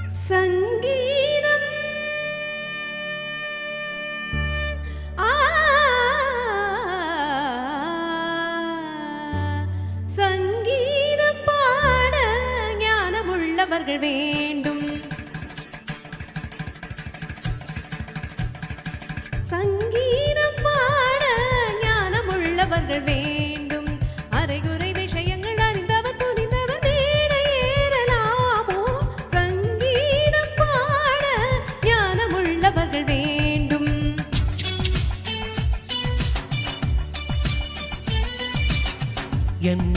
சங்கீதம் சங்கீதம் பாட ஞானமுள்ளவர்கள் வேண்டும். சங்கீதம் பாட ஞானமுள்ளவர்கள் வேண்டும். அரைகுறை விஷயங்கள் அறிந்தவர் புரிந்தவர் மேடை ஏறலாமோ? சங்கீதம் பாட ஞானமுள்ளவர்கள் வேண்டும். என்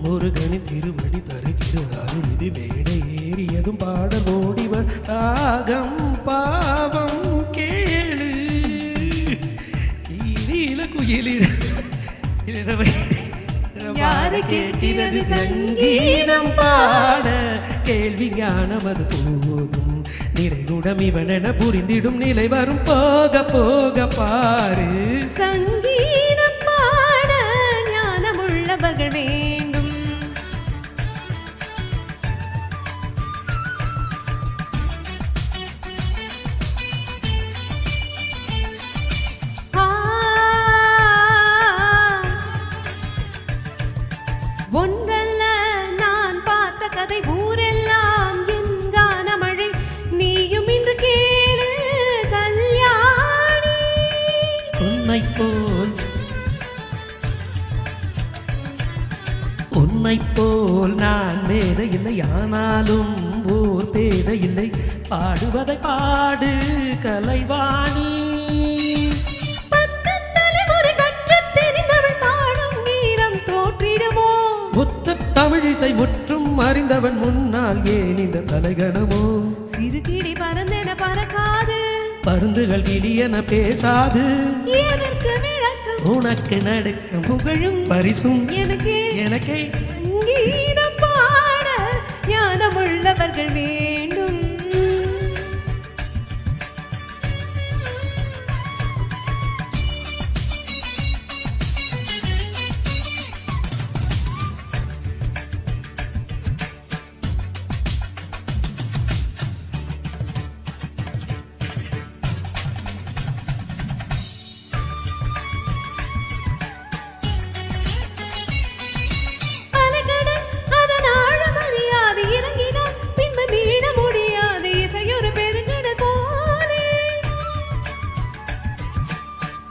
முருகனின் திருவடி தருகிற அருளிது மேடை ஏறியதும் பாட ஓடிவர் ராகம் பாவம் கேளு ஈரில குயிலிட யாரு கேட்கிறது சங்கீதம் பாட கேள்வி ஞானம் அது போதும் நிறைகுடம் இவனென புரிந்திடும் நிலை வரும் போக போக பாரு. சங்கீதம் பாட ஞானமுள்ளவர்கள் வேண்டும். ஒன்றல்ல நான் பார்த்த கதை ஊரெல்லாம் என் கானமழை நீயும் இன்று கேளு கல்யாணி. உன்னை போல் நான் மேதை இல்லை ஆனாலும் ஓர் பேதை இல்லை பாடுவதை பாடு கலைவாணி. முத்து தமிழிசை முற்றும் அறிந்தவன் முன்னால் ஏன் இந்த தலைகணமோ? சிறுகிடி பறந்தென பறக்காது பருந்துகள் கிளியென பேசாது எதற்கு விளக்கம் உனக்கு நடுக்கம் புகழும் பரிசும் எனக்கே எனக்கே. சங்கீதம் பாட ஞானமுள்ளவர்கள் வேண்டும்.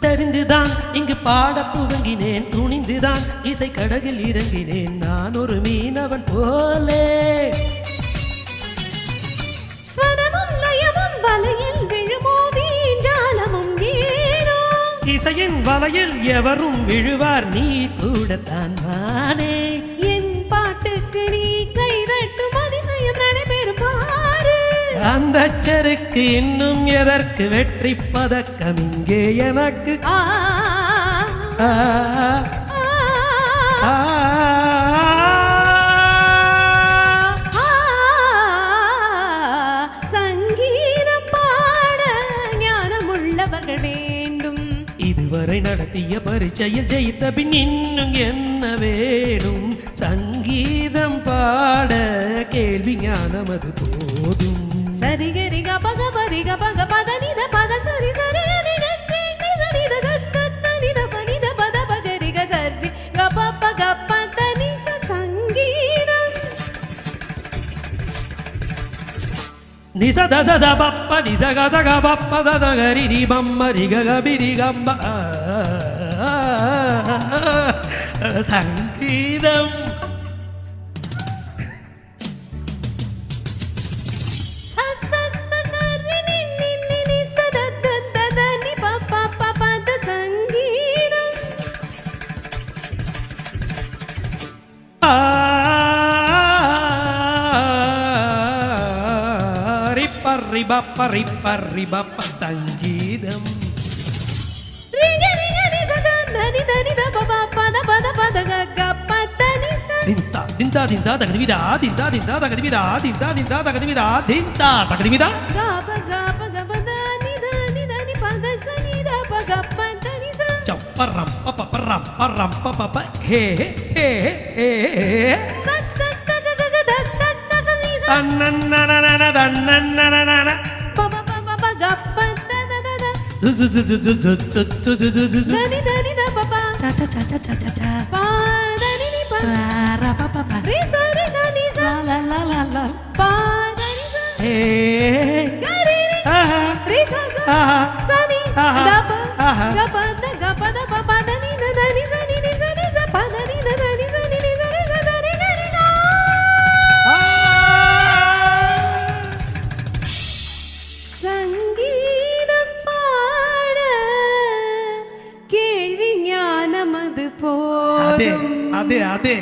தெரிந்துதான் இங்கு பாட துவங்கினேன் துணிந்துதான் இசை கடகில் இறங்கினேன் நான் ஒரு மீனவன் போலே. ஸ்வரமும் லயமும் வலையில் விழுமோ வீண்டாலமும் ஏனோ? இசையின் வலையில் எவரும் விழுவார் நீ கூடத்தான் நானே. என் பாட்டுக்கு நீ கைதட்டும் அதிசயம் நடைபெறும் பாரு. அந்த செருக்கு இன்னும் எதற்கு வெற்றி பதக்கம் இங்கே எனக்கு? சங்கீதம் பாட ஞானமுள்ளவர்கள் வேண்டும். இதுவரை நடத்திய பரீட்சையில் ஜெயித்த பின் இன்னும் என்ன வேணும்? சங்கீதம் பாட கேள்வி ஞானம் அது போதும். சரிகரி கபக பரிக பக பத நித பத சரி சரி நித சத் சனித பனித பத பகரிக சரி கபப்ப கப்ப தனி சங்கீதம். நிச தச தபப்ப நிச கச கபப்ப ததகரி ரி பம்ம ரிக கபிரி கம்ப சங்கீதம். ரிப்ப சங்கீதம். திந்தா திந்தா திந்தா தகதிமிதா திந்தா திந்தா தகதிமிதா திந்தா திந்தா தகதிமிதா திந்தா தகதிமிதா கப கப கப தனி தனி தனி பத சனித பக பதனி ச பரம் பப்ப பரம் பரம் பப்ப ஹே ஹே ஹே ச ச ச ச ச ச ச ச தன்னன்னனனன தன்னன்னனனன பப பப ப கப்ப தத தத துதுதுதுதுதுதுதுதுதுதுது தனி தனி த பப சா சா சா சா சா சா பா தனி நி ப ரா பா பா பா ரி ச நி ச லா லா லா லா பா தனி ச ஏ க ரி ரி ஆஹா ரி ச ச ஆஹா ச நி ஆஹா. த ப ஆஹா. க ப த க ப த ப ப த நி த த நி ச நி நி ச நி ச ப த நி த த நி ச நி நி ச நி த த நி க ரி த சங்கீதம் பாட கேள்வி ஞானம் அது அதே போதும் அதே அதே